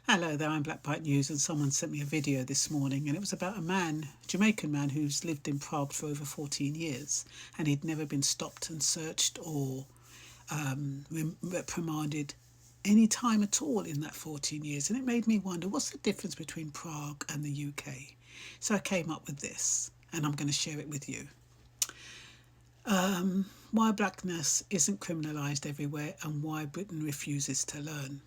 Hello there, I'm Black Bite News, and someone sent me a video this morning, and it was about a man, Jamaican man, who's lived in Prague for over 14 years, and he'd never been stopped and searched or reprimanded any time at all in that 14 years. And it made me wonder, what's the difference between Prague and the UK? So I came up with this, and I'm going to share it with you. Why blackness isn't criminalised everywhere, and why Britain refuses to learn.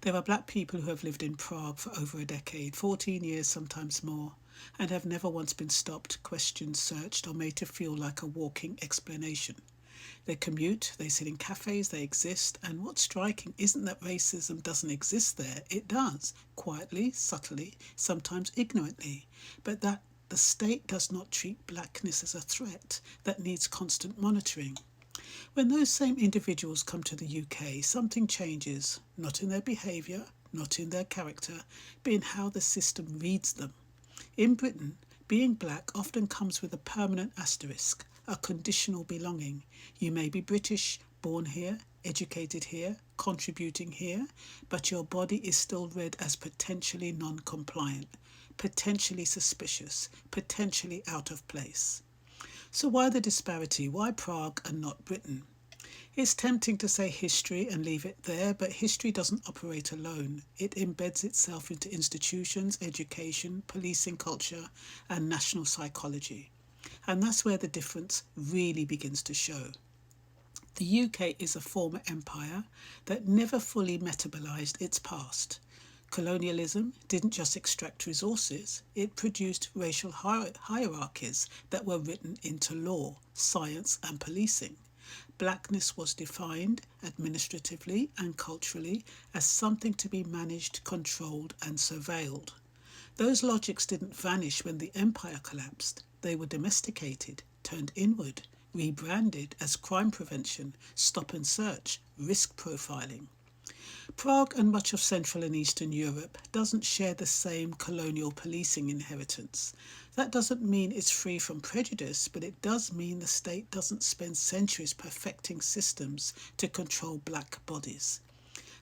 There are black people who have lived in Prague for over a decade, 14 years, sometimes more, and have never once been stopped, questioned, searched, or made to feel like a walking explanation. They commute, they sit in cafés, they exist, and what's striking isn't that racism doesn't exist there. It does, quietly, subtly, sometimes ignorantly, but that the state does not treat blackness as a threat that needs constant monitoring. When those same individuals come to the UK, something changes, not in their behaviour, not in their character, but in how the system reads them. In Britain, being black often comes with a permanent asterisk, a conditional belonging. You may be British, born here, educated here, contributing here, but your body is still read as potentially non-compliant, potentially suspicious, potentially out of place. So why the disparity? Why Prague and not Britain? It's tempting to say history and leave it there, but history doesn't operate alone. It embeds itself into institutions, education, policing culture, and national psychology. And that's where the difference really begins to show. The UK is a former empire that never fully metabolized its past. Colonialism didn't just extract resources, it produced racial hierarchies that were written into law, science, and policing. Blackness was defined administratively and culturally as something to be managed, controlled, and surveilled. Those logics didn't vanish when the empire collapsed. They were domesticated, turned inward, rebranded as crime prevention, stop and search, risk profiling. Prague and much of Central and Eastern Europe doesn't share the same colonial policing inheritance. That doesn't mean it's free from prejudice, but it does mean the state doesn't spend centuries perfecting systems to control black bodies.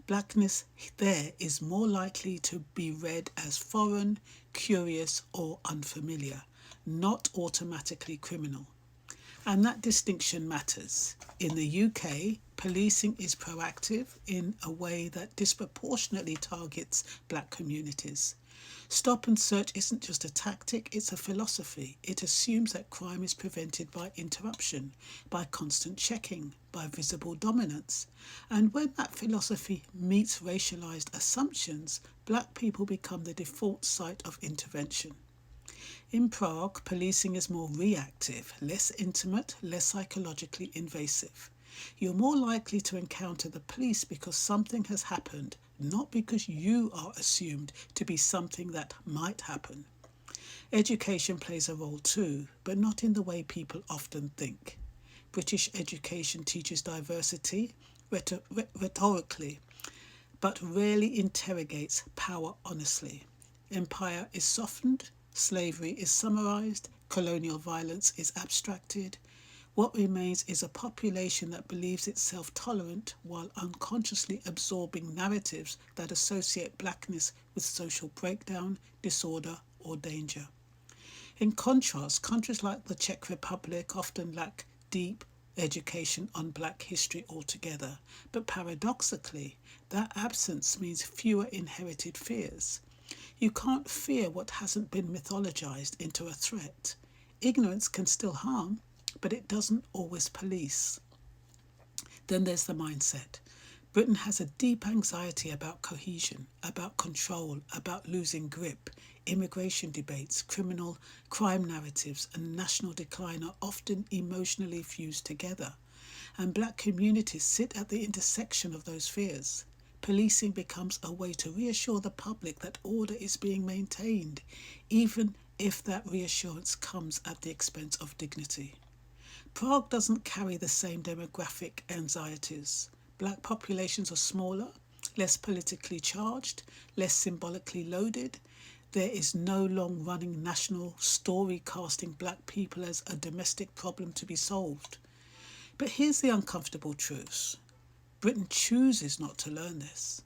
Blackness there is more likely to be read as foreign, curious, or unfamiliar, not automatically criminal. And that distinction matters. In the UK, policing is proactive in a way that disproportionately targets black communities. Stop and search isn't just a tactic, it's a philosophy. It assumes that crime is prevented by interruption, by constant checking, by visible dominance. And when that philosophy meets racialised assumptions, black people become the default site of intervention. In Prague, policing is more reactive, less intimate, less psychologically invasive. You're more likely to encounter the police because something has happened, not because you are assumed to be something that might happen. Education plays a role too, but not in the way people often think. British education teaches diversity rhetorically, but rarely interrogates power honestly. Empire is softened, slavery is summarised, colonial violence is abstracted. What remains is a population that believes itself tolerant while unconsciously absorbing narratives that associate blackness with social breakdown, disorder, or danger. In contrast, countries like the Czech Republic often lack deep education on black history altogether, but paradoxically, that absence means fewer inherited fears. You can't fear what hasn't been mythologized into a threat. Ignorance can still harm, but it doesn't always police. Then there's the mindset. Britain has a deep anxiety about cohesion, about control, about losing grip. Immigration debates, crime narratives, and national decline are often emotionally fused together. And black communities sit at the intersection of those fears. Policing becomes a way to reassure the public that order is being maintained, even if that reassurance comes at the expense of dignity. Prague doesn't carry the same demographic anxieties. Black populations are smaller, less politically charged, less symbolically loaded. There is no long-running national story casting black people as a domestic problem to be solved. But here's the uncomfortable truth. Britain chooses not to learn this.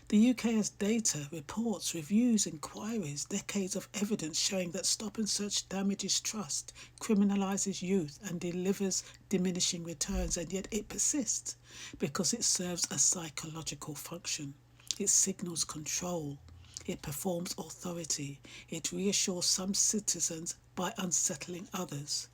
The UK has data, reports, reviews, inquiries, decades of evidence showing that stop and search damages trust, criminalises youth and delivers diminishing returns, and yet it persists because it serves a psychological function. It signals control. It performs authority. It reassures some citizens by unsettling others.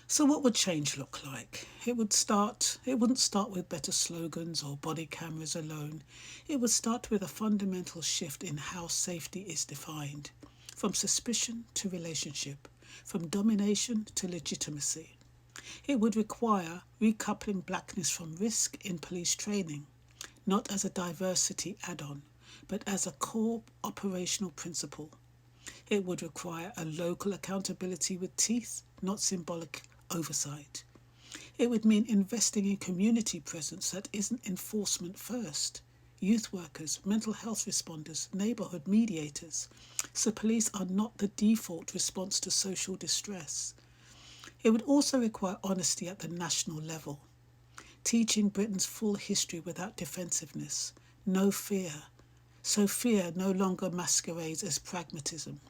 So what would change look like? It wouldn't start with better slogans or body cameras alone. It would start with a fundamental shift in how safety is defined, from suspicion to relationship, from domination to legitimacy. It would require recoupling blackness from risk in police training, not as a diversity add-on, but as a core operational principle. It would require a local accountability with teeth, not symbolic oversight. It would mean investing in community presence that isn't enforcement first. Youth workers, mental health responders, neighbourhood mediators, so police are not the default response to social distress. It would also require honesty at the national level, teaching Britain's full history without defensiveness, no fear, so fear no longer masquerades as pragmatism.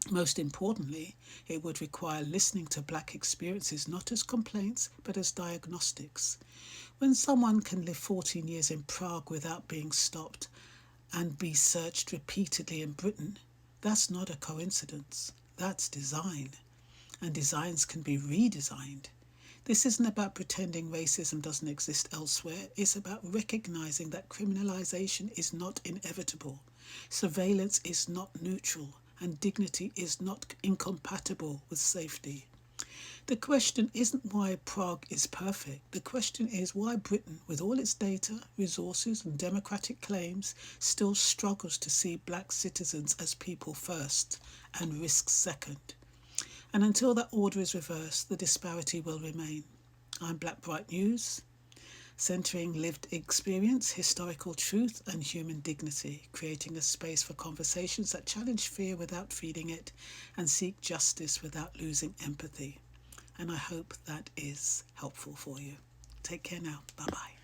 Most importantly, it would require listening to black experiences not as complaints but as diagnostics. When someone can live 14 years in Prague without being stopped and be searched repeatedly in Britain, that's not a coincidence. That's design. And designs can be redesigned. This isn't about pretending racism doesn't exist elsewhere. It's about recognising that criminalisation is not inevitable, surveillance is not neutral, and dignity is not incompatible with safety. The question isn't why Prague is perfect. The question is why Britain, with all its data, resources and democratic claims, still struggles to see black citizens as people first and risks second. And until that order is reversed, the disparity will remain. I'm Black Bright News, centering lived experience, historical truth and human dignity, creating a space for conversations that challenge fear without feeding it and seek justice without losing empathy. And I hope that is helpful for you. Take care now. Bye-bye.